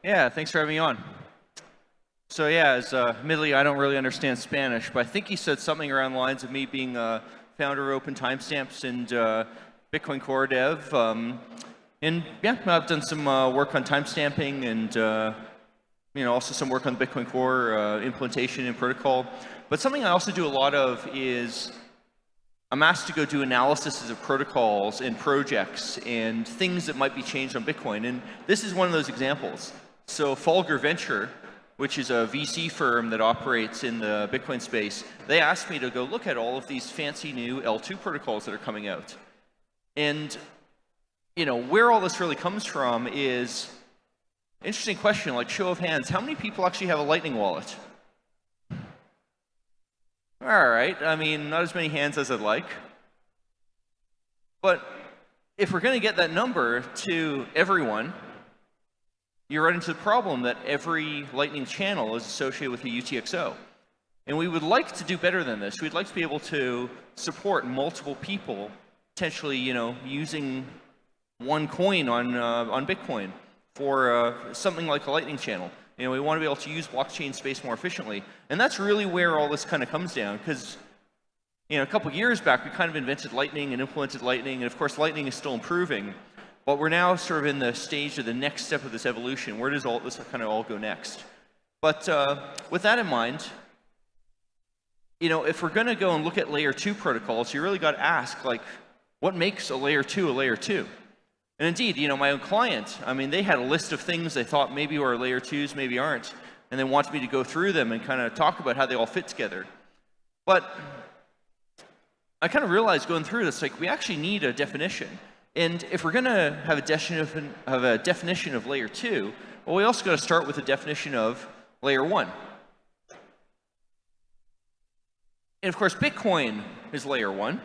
Yeah, thanks for having me on. So yeah, admittedly, I don't really understand Spanish, but I think he said something around the lines of me being founder of Open Timestamps and Bitcoin Core Dev. And yeah, I've done some work on timestamping and also some work on Bitcoin Core implementation and protocol. But something I also do a lot of is I'm asked to go do analysis of protocols and projects and things that might be changed on Bitcoin. And this is one of those examples. So Folger Venture, which is a VC firm that operates in the Bitcoin space, they asked me to go look at all of these fancy new L2 protocols that are coming out. And where all this really comes from is an interesting question, like show of hands, how many people actually have a Lightning wallet? All right, I mean, not as many hands as I'd like. But if we're going to get that number to everyone, you run into the problem that every Lightning channel is associated with a UTXO. And we would like to do better than this. We'd like to be able to support multiple people, potentially, using one coin on Bitcoin for something like a Lightning channel. We want to be able to use blockchain space more efficiently. And that's really where all this kind of comes down, because a couple years back, we kind of invented Lightning and implemented Lightning, and of course, Lightning is still improving. But we're now sort of in the stage of the next step of this evolution. Where does all this kind of all go next? But with that in mind, if we're going to go and look at layer 2 protocols, you really got to ask, like, what makes a layer 2 a layer 2? And indeed, my own client, I mean, they had a list of things they thought maybe were layer 2s, maybe aren't, and they wanted me to go through them and kind of talk about how they all fit together. But I kind of realized going through this, like, we actually need a definition. And if we're going to have a definition of layer 2, well, we also got to start with a definition of layer 1. And of course, Bitcoin is layer 1.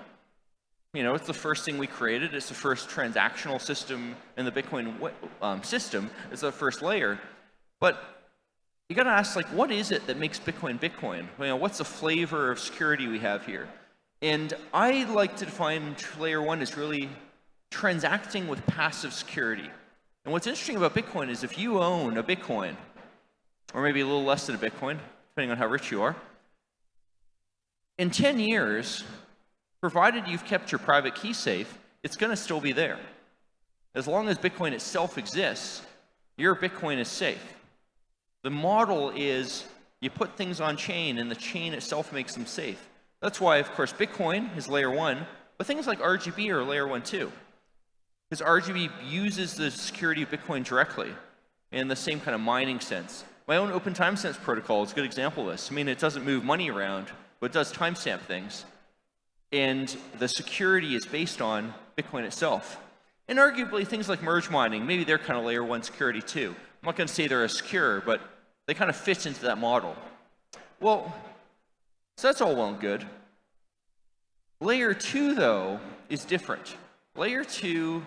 It's the first thing we created. It's the first transactional system in the Bitcoin system. It's the first layer. But you got to ask, like, what is it that makes Bitcoin Bitcoin? What's the flavor of security we have here? And I like to define layer 1 as really transacting with passive security. And what's interesting about Bitcoin is if you own a Bitcoin, or maybe a little less than a Bitcoin, depending on how rich you are, in 10 years, provided you've kept your private key safe, it's going to still be there. As long as Bitcoin itself exists, your Bitcoin is safe. The model is you put things on chain and the chain itself makes them safe. That's why, of course, Bitcoin is layer 1, but things like RGB are layer 1 too. Because RGB uses the security of Bitcoin directly in the same kind of mining sense. My own Open Timestamps protocol is a good example of this. I mean, it doesn't move money around, but it does timestamp things. And the security is based on Bitcoin itself. And arguably, things like merge mining, maybe they're kind of layer 1 security too. I'm not going to say they're as secure, but they kind of fit into that model. Well, so that's all well and good. Layer 2, though, is different. Layer 2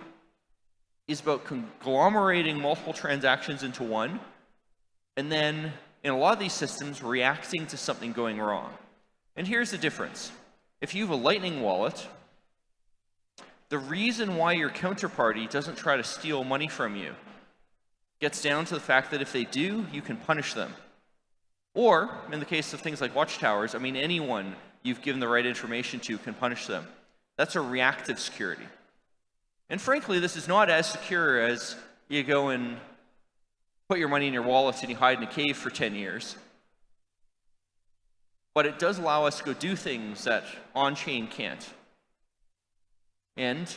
is about conglomerating multiple transactions into one, and then, in a lot of these systems, reacting to something going wrong. And here's the difference. If you have a Lightning wallet, the reason why your counterparty doesn't try to steal money from you gets down to the fact that if they do, you can punish them. Or, in the case of things like watchtowers, I mean, anyone you've given the right information to can punish them. That's a reactive security. And frankly, this is not as secure as you go and put your money in your wallet and you hide in a cave for 10 years. But it does allow us to go do things that on-chain can't. And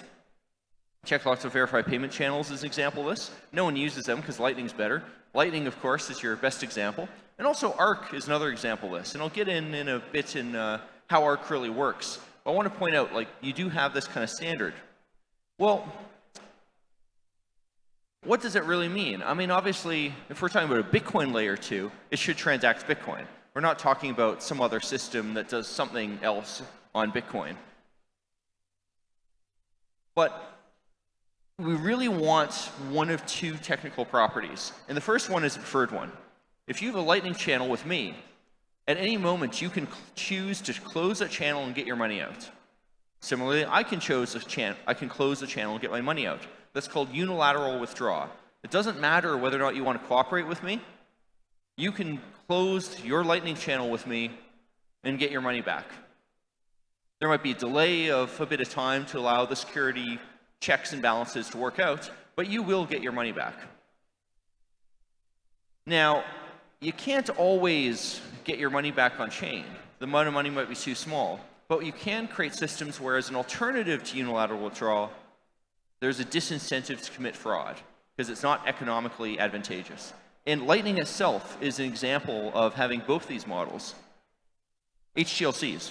check lots of verified payment channels is an example of this. No one uses them because Lightning's better. Lightning, of course, is your best example. And also Arc is another example of this. And I'll get in a bit in how Arc really works. But I want to point out, like, you do have this kind of standard. Well, what does it really mean? I mean, obviously, if we're talking about a Bitcoin layer 2, it should transact Bitcoin. We're not talking about some other system that does something else on Bitcoin. But we really want one of two technical properties. And the first one is a preferred one. If you have a Lightning channel with me, at any moment you can choose to close that channel and get your money out. Similarly, I can close the channel and get my money out. That's called unilateral withdrawal. It doesn't matter whether or not you want to cooperate with me. You can close your Lightning channel with me and get your money back. There might be a delay of a bit of time to allow the security checks and balances to work out, but you will get your money back. Now, you can't always get your money back on chain. The amount of money might be too small, but you can create systems where, as an alternative to unilateral withdrawal, there's a disincentive to commit fraud because it's not economically advantageous. And Lightning itself is an example of having both these models. HTLCs.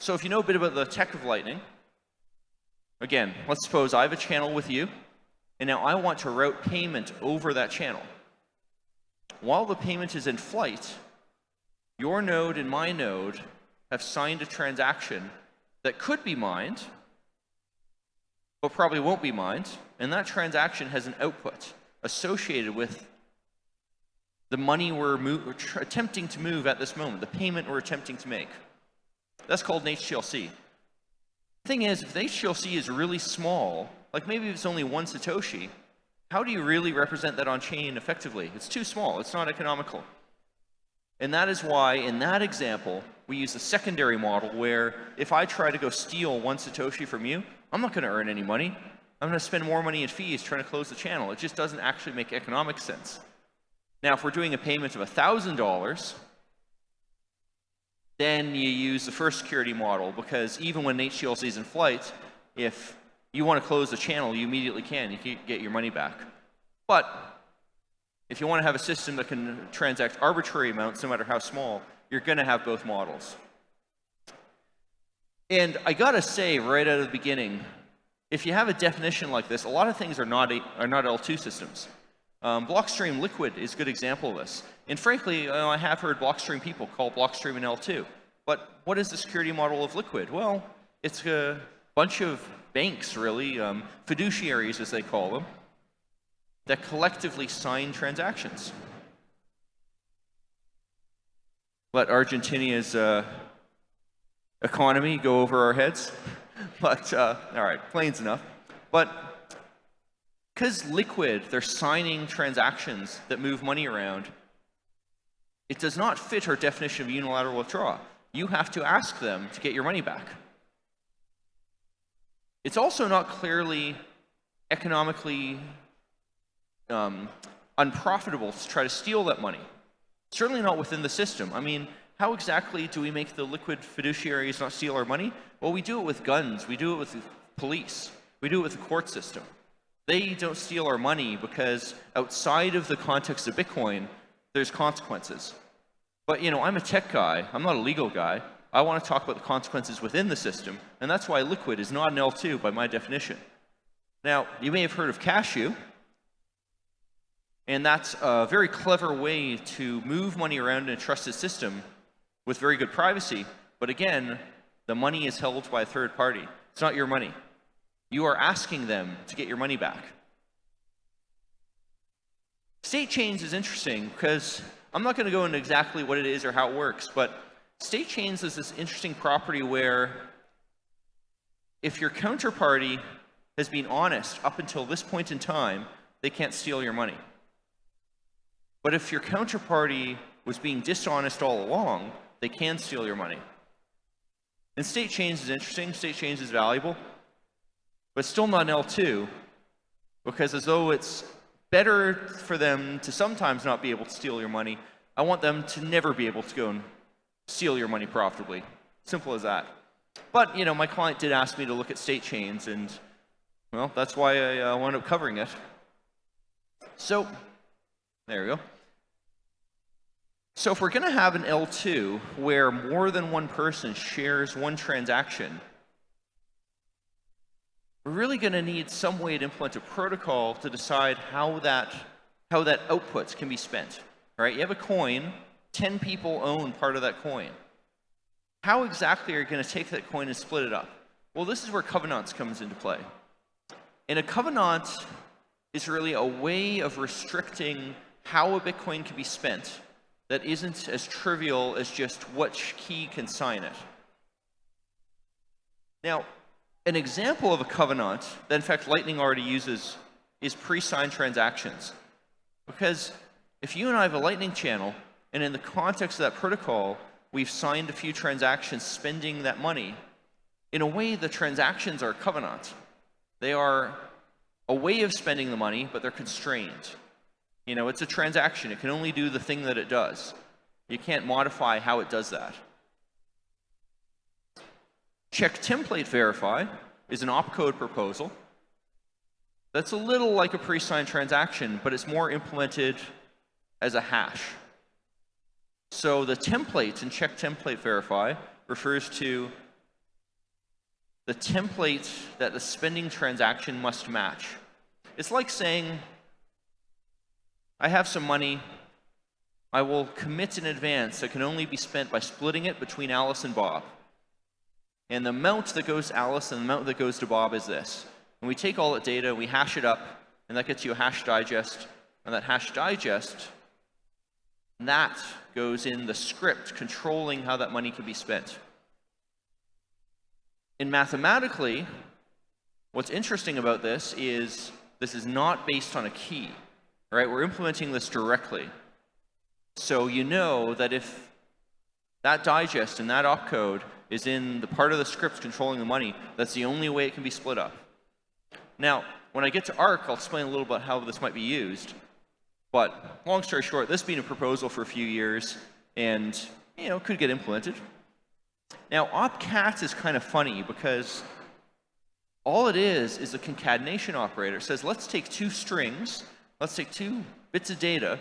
So if you know a bit about the tech of Lightning, again, let's suppose I have a channel with you, and now I want to route payment over that channel. While the payment is in flight, your node and my node have signed a transaction that could be mined, but probably won't be mined, and that transaction has an output associated with the money we're attempting to move at this moment, the payment we're attempting to make. That's called an HTLC. The thing is, if the HTLC is really small, like maybe it's only 1 Satoshi, how do you really represent that on chain effectively? It's too small, it's not economical. And that is why, in that example, we use a secondary model where if I try to go steal 1 Satoshi from you, I'm not going to earn any money. I'm going to spend more money in fees trying to close the channel. It just doesn't actually make economic sense. Now, if we're doing a payment of $1,000, then you use the first security model, because even when HTLC is in flight, if you want to close the channel, you immediately can. You can get your money back. But if you want to have a system that can transact arbitrary amounts, no matter how small, you're going to have both models. And I got to say right out of the beginning, if you have a definition like this, a lot of things are not L2 systems. Blockstream Liquid is a good example of this. And frankly, I have heard Blockstream people call Blockstream an L2. But what is the security model of Liquid? Well, it's a bunch of banks, really, fiduciaries as they call them, that collectively sign transactions. Let Argentina's economy go over our heads. But, all right, plain's enough. But because Liquid, they're signing transactions that move money around, it does not fit our definition of unilateral withdrawal. You have to ask them to get your money back. It's also not clearly economically unprofitable to try to steal that money. Certainly not within the system. I mean, how exactly do we make the Liquid fiduciaries not steal our money? Well, we do it with guns. We do it with the police. We do it with the court system. They don't steal our money because outside of the context of Bitcoin, there's consequences. But, you know, I'm a tech guy. I'm not a legal guy. I want to talk about the consequences within the system, and that's why Liquid is not an L2 by my definition. Now, you may have heard of Cashew, and that's a very clever way to move money around in a trusted system with very good privacy. But again, the money is held by a third party. It's not your money. You are asking them to get your money back. State chains is interesting because I'm not going to go into exactly what it is or how it works, but state chains is this interesting property where if your counterparty has been honest up until this point in time, they can't steal your money. But if your counterparty was being dishonest all along, they can steal your money. And state chains is interesting, state chains is valuable, but still not an L2, because as though it's better for them to sometimes not be able to steal your money, I want them to never be able to go and steal your money profitably. Simple as that. But, you know, my client did ask me to look at state chains, and, well, that's why I wound up covering it. So, there we go. So if we're going to have an L2 where more than one person shares one transaction, we're really going to need some way to implement a protocol to decide how that output can be spent. All right, you have a coin, 10 people own part of that coin. How exactly are you going to take that coin and split it up? Well, this is where covenants comes into play. And a covenant is really a way of restricting how a Bitcoin can be spent that isn't as trivial as just which key can sign it. Now, an example of a covenant that in fact Lightning already uses is pre-signed transactions. Because if you and I have a Lightning channel, and in the context of that protocol, we've signed a few transactions spending that money, in a way, the transactions are covenants. They are a way of spending the money, but they're constrained. You know, it's a transaction. It can only do the thing that it does. You can't modify how it does that. Check template verify is an opcode proposal. That's a little like a pre-signed transaction, but it's more implemented as a hash. So the template in check template verify refers to the template that the spending transaction must match. It's like saying, I have some money, I will commit in advance that can only be spent by splitting it between Alice and Bob. And the amount that goes to Alice and the amount that goes to Bob is this. And we take all that data, we hash it up, and that gets you a hash digest. And that hash digest, that goes in the script controlling how that money can be spent. And mathematically, what's interesting about this is not based on a key, right? We're implementing this directly. So you know that if that digest and that opcode is in the part of the script controlling the money, that's the only way it can be split up. Now, when I get to ARC, I'll explain a little bit how this might be used. But long story short, this has been a proposal for a few years, and could get implemented. Now, opcat is kind of funny because all it is a concatenation operator. It says, let's take two strings, let's take two bits of data,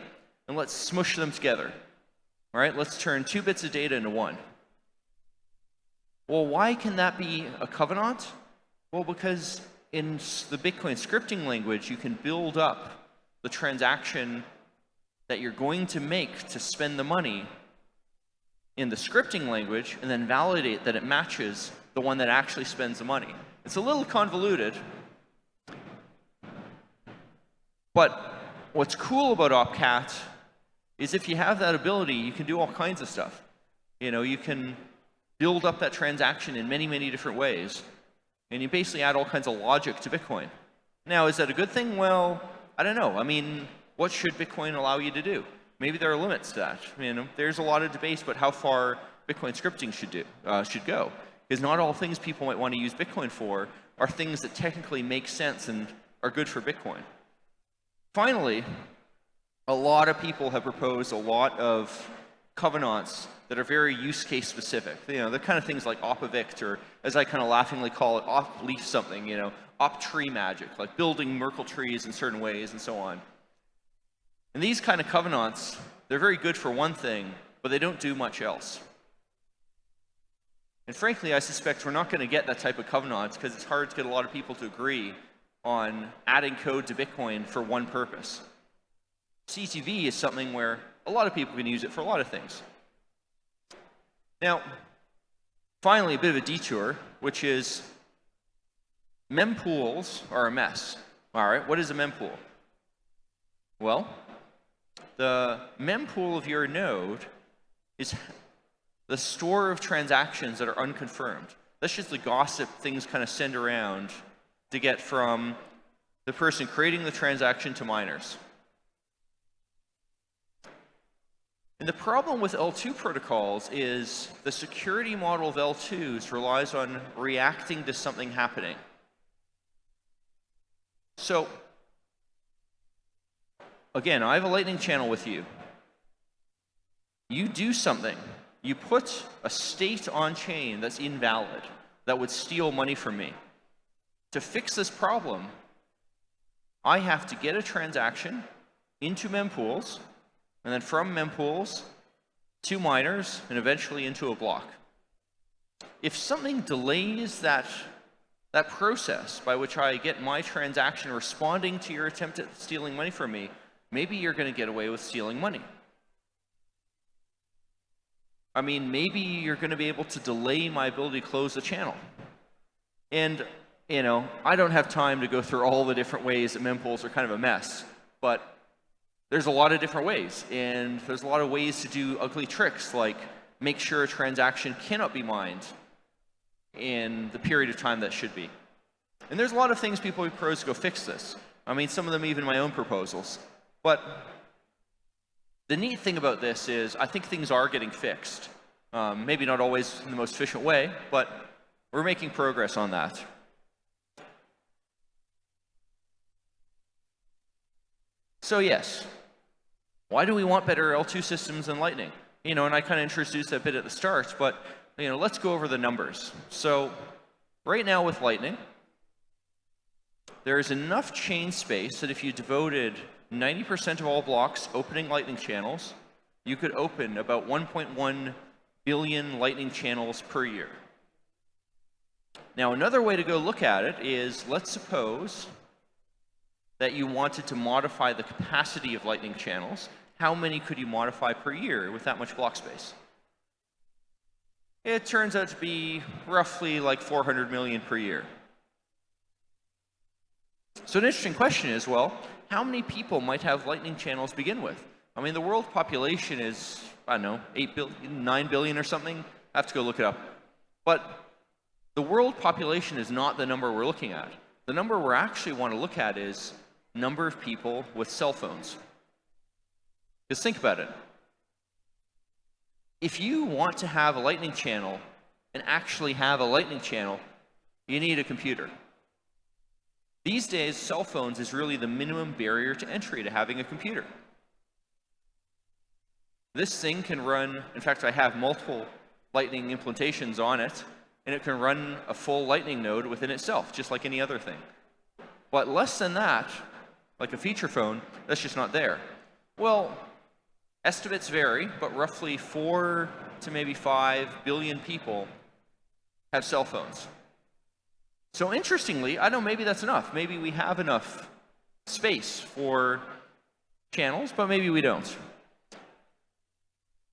and let's smush them together. All right, let's turn 2 bits of data into 1. Well, why can that be a covenant? Well, because in the Bitcoin scripting language, you can build up the transaction that you're going to make to spend the money in the scripting language and then validate that it matches the one that actually spends the money. It's a little convoluted, but what's cool about opcat is if you have that ability, you can do all kinds of stuff. You can build up that transaction in many, many different ways, and you basically add all kinds of logic to Bitcoin. Now, is that a good thing? Well, I don't know. I mean, what should Bitcoin allow you to do? Maybe there are limits to that. There's a lot of debates about how far Bitcoin scripting should go, because not all things people might want to use Bitcoin for are things that technically make sense and are good for Bitcoin. Finally, a lot of people have proposed a lot of covenants that are very use case specific. The kind of things like op-evict, or as I kind of laughingly call it, op-leaf something, op-tree magic, like building Merkle trees in certain ways and so on. And these kind of covenants, they're very good for one thing, but they don't do much else. And frankly, I suspect we're not going to get that type of covenants because it's hard to get a lot of people to agree on adding code to Bitcoin for one purpose. CTV is something where a lot of people can use it for a lot of things. Now, finally, a bit of a detour, which is mempools are a mess. All right, what is a mempool? Well, the mempool of your node is the store of transactions that are unconfirmed. That's just the gossip things kind of send around to get from the person creating the transaction to miners. And the problem with L2 protocols is the security model of L2s relies on reacting to something happening. So, again, I have a Lightning channel with you. You do something. You put a state on chain that's invalid, that would steal money from me. To fix this problem, I have to get a transaction into mempools, and then from mempools to miners, and eventually into a block. If something delays that process by which I get my transaction responding to your attempt at stealing money from me, maybe you're going to get away with stealing money. I mean, maybe you're going to be able to delay my ability to close the channel. And, I don't have time to go through all the different ways that mempools are kind of a mess, but there's a lot of different ways, and there's a lot of ways to do ugly tricks, like make sure a transaction cannot be mined in the period of time that should be. And there's a lot of things people propose to go fix this. I mean, some of them even my own proposals. But the neat thing about this is I think things are getting fixed. Maybe not always in the most efficient way, but we're making progress on that. So yes, why do we want better L2 systems than Lightning? And I kind of introduced that bit at the start, but let's go over the numbers. So right now with Lightning, there is enough chain space that if you devoted 90% of all blocks opening Lightning channels, you could open about 1.1 billion Lightning channels per year. Now, another way to go look at it is, let's suppose that you wanted to modify the capacity of Lightning channels. How many could you modify per year with that much block space? It turns out to be roughly like 400 million per year. So an interesting question is, well, how many people might have Lightning channels to begin with? I mean, the world population is, I don't know, 8 billion, 9 billion or something. I have to go look it up. But the world population is not the number we're looking at. The number we actually want to look at is number of people with cell phones. Because think about it. If you want to have a Lightning channel and actually have a Lightning channel, you need a computer. These days, cell phones is really the minimum barrier to entry to having a computer. This thing can run, in fact, I have multiple Lightning implementations on it, and it can run a full Lightning node within itself, just like any other thing. But less than that, like a feature phone, that's just not there. Well, estimates vary, but roughly 4 to maybe 5 billion people have cell phones. So interestingly, I know maybe that's enough. Maybe we have enough space for channels, but maybe we don't.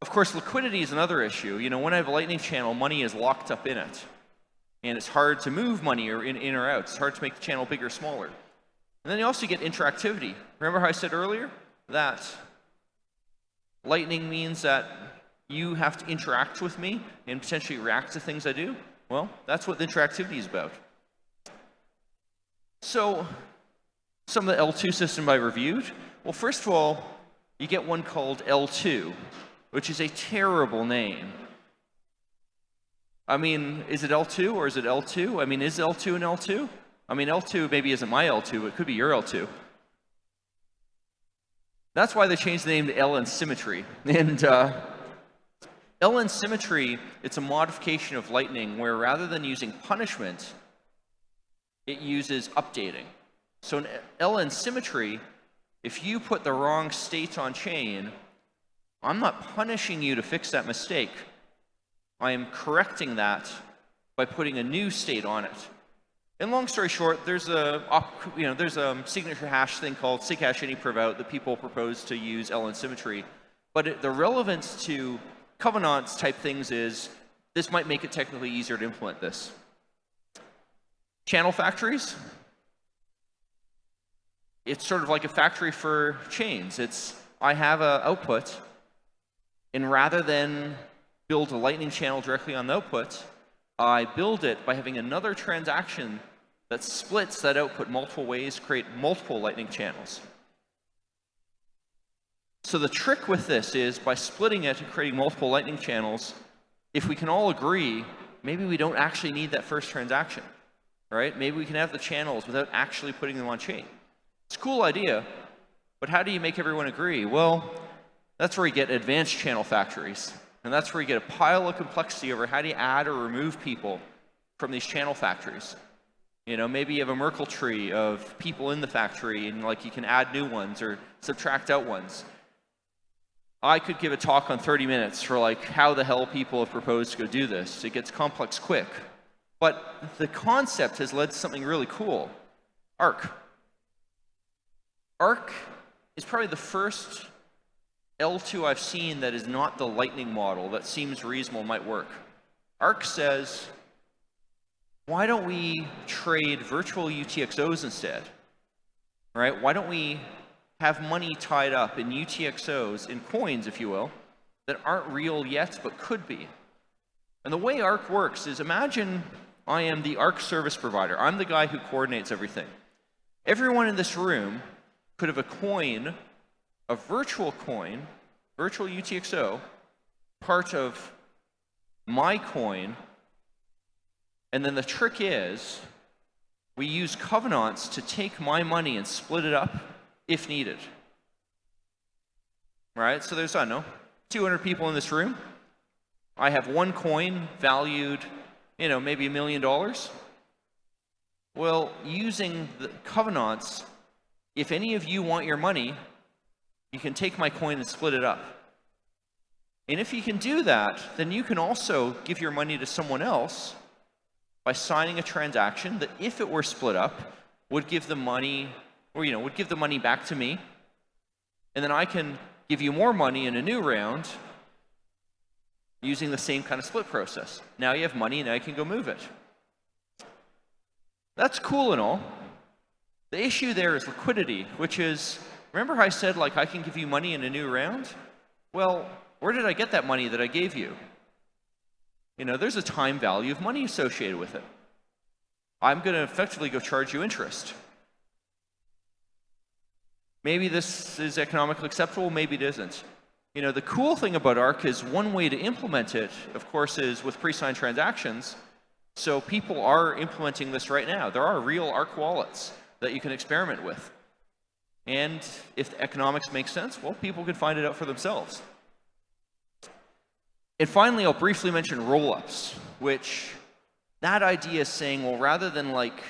Of course, liquidity is another issue. When I have a Lightning channel, money is locked up in it. And it's hard to move money in or out. It's hard to make the channel bigger or smaller. And then you also get interactivity. Remember how I said earlier that Lightning means that you have to interact with me and potentially react to things I do? Well, that's what the interactivity is about. So, some of the L2 system I reviewed. Well, first of all, you get one called L2, which is a terrible name. I mean, is it L2 or is it L2? I mean, is L2 an L2? I mean, L2 maybe isn't my L2, it could be your L2. That's why they changed the name to LN symmetry. And LN symmetry, it's a modification of Lightning where rather than using punishment, it uses updating. So in LN symmetry, if you put the wrong state on chain, I'm not punishing you to fix that mistake. I am correcting that by putting a new state on it. And long story short, there's a signature hash thing called sighash any provout that people propose to use LN symmetry. But the relevance to covenants type things is this might make it technically easier to implement this. Channel factories. It's sort of like a factory for chains. I have an output, and rather than build a Lightning channel directly on the output, I build it by having another transaction that splits that output multiple ways, create multiple Lightning channels. So the trick with this is by splitting it and creating multiple Lightning channels, if we can all agree, maybe we don't actually need that first transaction, right? Maybe we can have the channels without actually putting them on chain. It's a cool idea, but how do you make everyone agree? Well, that's where you get advanced channel factories. And that's where you get a pile of complexity over how do you add or remove people from these channel factories. Maybe you have a Merkle tree of people in the factory and you can add new ones or subtract out ones. I could give a talk on 30 minutes for how the hell people have proposed to go do this. It gets complex quick. But the concept has led to something really cool. Arc. Arc is probably the first L2 I've seen that is not the Lightning model that seems reasonable, might work. Arc says, why don't we trade virtual UTXOs instead? Right? Why don't we have money tied up in UTXOs, in coins, if you will, that aren't real yet but could be? And the way Arc works is, imagine I am the Arc service provider. I'm the guy who coordinates everything. Everyone in this room could have a coin, a virtual coin, virtual UTXO, part of my coin, and then the trick is we use covenants to take my money and split it up if needed. Right? So there's, I don't know, 200 people in this room. I have one coin valued, maybe $1 million. Well, using the covenants, if any of you want your money, you can take my coin and split it up. And if you can do that, then you can also give your money to someone else by signing a transaction that, if it were split up, would give the money, or would give the money back to me, and then I can give you more money in a new round using the same kind of split process. Now you have money, now you can go move it. That's cool and all. The issue there is liquidity, which is, remember how I said, like, I can give you money in a new round? Well, where did I get that money that I gave you? There's a time value of money associated with it. I'm going to effectively go charge you interest. Maybe this is economically acceptable, maybe it isn't. The cool thing about ARC is one way to implement it, of course, is with pre-signed transactions. So people are implementing this right now. There are real ARC wallets that you can experiment with. And if the economics make sense, well, people can find it out for themselves. And finally, I'll briefly mention roll-ups, which that idea is saying, well, rather than like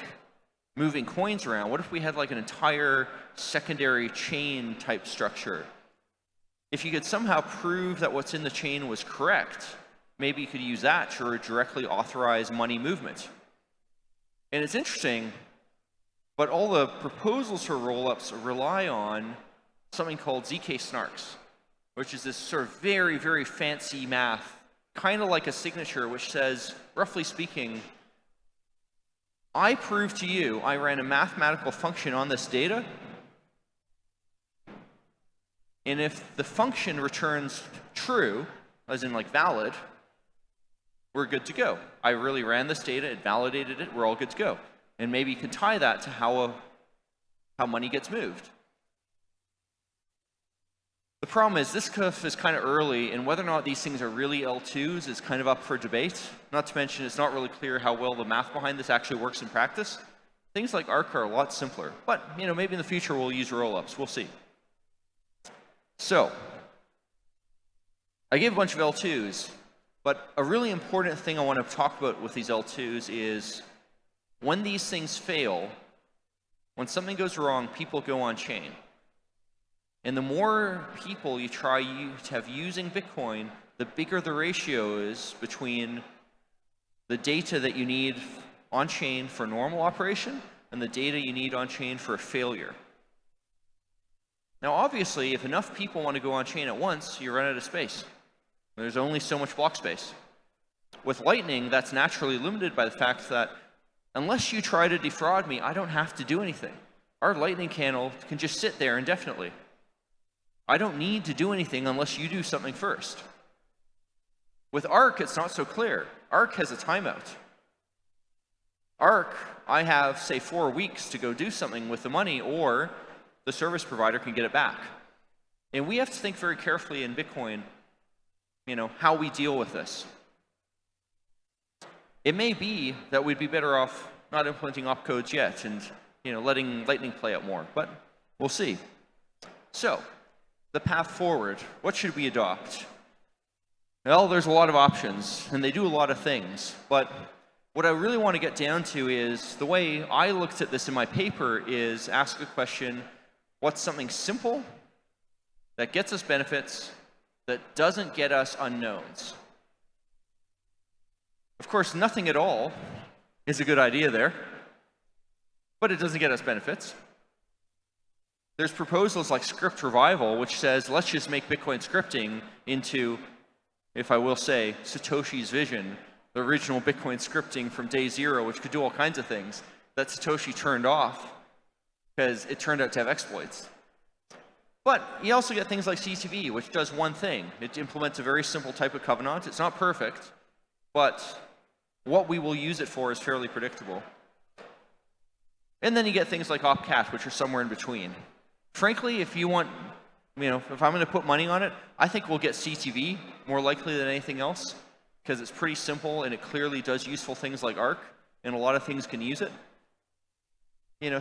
moving coins around, what if we had like an entire secondary chain type structure? If you could somehow prove that what's in the chain was correct, maybe you could use that to directly authorize money movement. And it's interesting, but all the proposals for roll-ups rely on something called ZK snarks, which is this sort of very, very fancy math, kind of like a signature, which says, roughly speaking, I prove to you I ran a mathematical function on this data, and if the function returns true, as in like valid, we're good to go. I really ran this data, it validated it, we're all good to go. And maybe you can tie that to how money gets moved. The problem is this stuff is kind of early, and whether or not these things are really L2s is kind of up for debate. Not to mention it's not really clear how well the math behind this actually works in practice. Things like ARC are a lot simpler, but maybe in the future we'll use roll-ups, we'll see. So, I gave a bunch of L2s, but a really important thing I want to talk about with these L2s is when these things fail, when something goes wrong, people go on chain. And the more people you try to have using Bitcoin, the bigger the ratio is between the data that you need on chain for normal operation and the data you need on chain for a failure. Now, obviously, if enough people want to go on chain at once, you run out of space. There's only so much block space. With Lightning, that's naturally limited by the fact that unless you try to defraud me, I don't have to do anything. Our Lightning channel can just sit there indefinitely. I don't need to do anything unless you do something first. With ARC, it's not so clear. ARC has a timeout. ARC, I have, say, 4 weeks to go do something with the money, or the service provider can get it back. And we have to think very carefully in Bitcoin, how we deal with this. It may be that we'd be better off not implementing opcodes yet and letting Lightning play out more, but we'll see. So, the path forward, what should we adopt? Well, there's a lot of options, and they do a lot of things, but what I really want to get down to is, the way I looked at this in my paper is ask the question, what's something simple that gets us benefits that doesn't get us unknowns? Of course, nothing at all is a good idea there, but it doesn't get us benefits. There's proposals like script revival, which says, let's just make Bitcoin scripting into, if I will say, Satoshi's vision, the original Bitcoin scripting from day zero, which could do all kinds of things that Satoshi turned off because it turned out to have exploits. But you also get things like CTV, which does one thing. It implements a very simple type of covenant. It's not perfect, but what we will use it for is fairly predictable. And then you get things like opcat, which are somewhere in between. Frankly, if you want, if I'm going to put money on it, I think we'll get CTV more likely than anything else, because it's pretty simple and it clearly does useful things like ARC, and a lot of things can use it.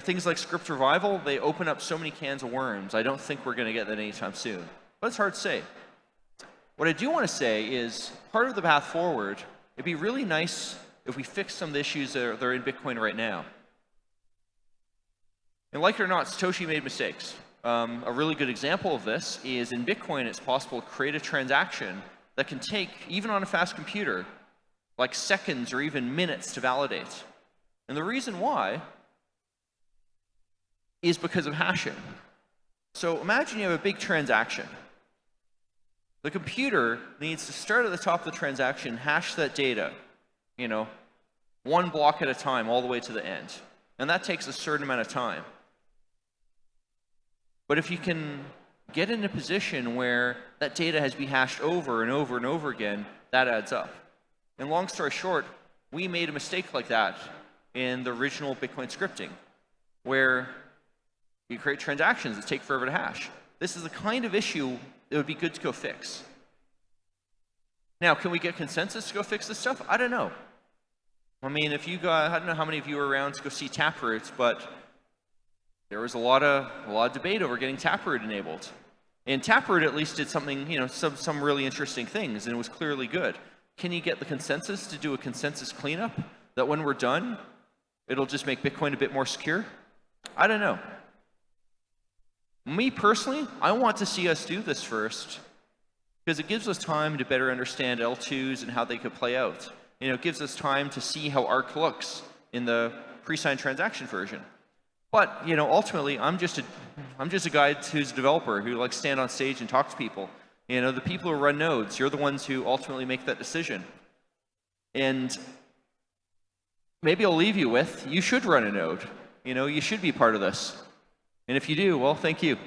Things like script revival, they open up so many cans of worms. I don't think we're going to get that anytime soon, but it's hard to say. What I do want to say is part of the path forward, it'd be really nice if we fix some of the issues that are in Bitcoin right now. And like it or not, Satoshi made mistakes. A really good example of this is in Bitcoin, it's possible to create a transaction that can take, even on a fast computer, like seconds or even minutes to validate. And the reason why is because of hashing. So imagine you have a big transaction. The computer needs to start at the top of the transaction, hash that data, one block at a time all the way to the end. And that takes a certain amount of time. But if you can get in a position where that data has been hashed over and over and over again, that adds up. And long story short, we made a mistake like that in the original Bitcoin scripting, where you create transactions that take forever to hash. This is the kind of issue that would be good to go fix. Now, can we get consensus to go fix this stuff? I don't know. If you got, I don't know how many of you were around to go see Taproot, but there was a lot of debate over getting Taproot enabled. And Taproot at least did something, some really interesting things, and it was clearly good. Can you get the consensus to do a consensus cleanup that when we're done, it'll just make Bitcoin a bit more secure? I don't know. Me personally, I want to see us do this first, because it gives us time to better understand L2s and how they could play out. It gives us time to see how ARC looks in the pre-signed transaction version. But ultimately, I'm just a guy who's a developer who likes to stand on stage and talk to people. The people who run nodes, you're the ones who ultimately make that decision. And maybe I'll leave you with, you should run a node. You should be part of this. And if you do, well, thank you.